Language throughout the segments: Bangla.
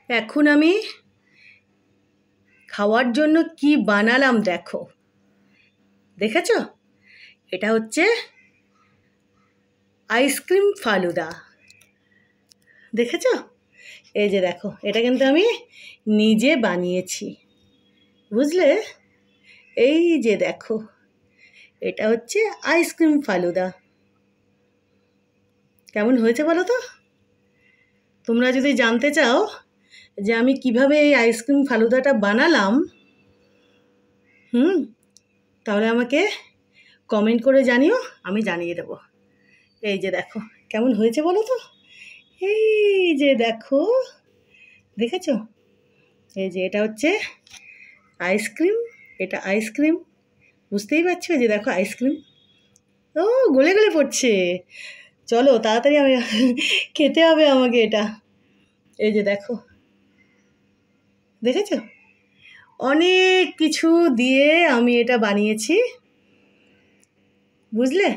এখন আমি খাওয়ার জন্য কি বানালাম দেখো, দেখেছো? এটা হচ্ছে আইসক্রিম ফালুদা, দেখেছো? এই যে দেখো, এটা কিন্তু আমি নিজে বানিয়েছি, বুঝলে? এই যে দেখো, এটা হচ্ছে আইসক্রিম ফালুদা। কেমন হয়েছে বলো তো? তোমরা যদি জানতে চাও যে আমি কিভাবে এই আইসক্রিম ফালুদাটা বানালাম, তাহলে আমাকে কমেন্ট করে জানিও, আমি জানিয়ে দেবো। এই যে দেখো কেমন হয়েছে বলো তো? এই যে দেখো, দেখেছো? এই যে এটা হচ্ছে আইসক্রিম, এটা আইসক্রিম, বুঝতেই পারছো? যে দেখো আইসক্রিম, ও গলে গলে পড়ছে। চলো তাড়াতাড়ি আমি খেতে হবে আমাকে এটা। এই যে দেখো, দেখেছো? অনেক কিছু দিয়ে আমি এটা বানিয়েছি, বুঝলে?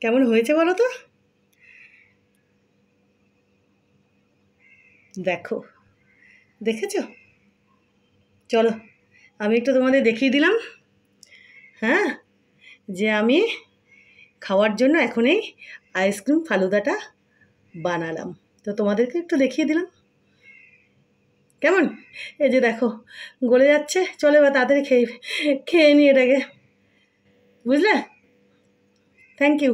কেমন হয়েছে বলো তো? দেখো, দেখেছো? চলো আমি একটু তোমাদের দেখিয়ে দিলাম, হ্যাঁ, যে আমি খাওয়ার জন্য এখন এই আইসক্রিম ফালুদাটা বানালাম, তো তোমাদেরকে একটু দেখিয়ে দিলাম। কেমন? এই যে দেখো গলে যাচ্ছে, চলো এবার তাড়াতাড়ি খেয়ে খেয়ে নিই এটাকে, বুঝলে? Thank you.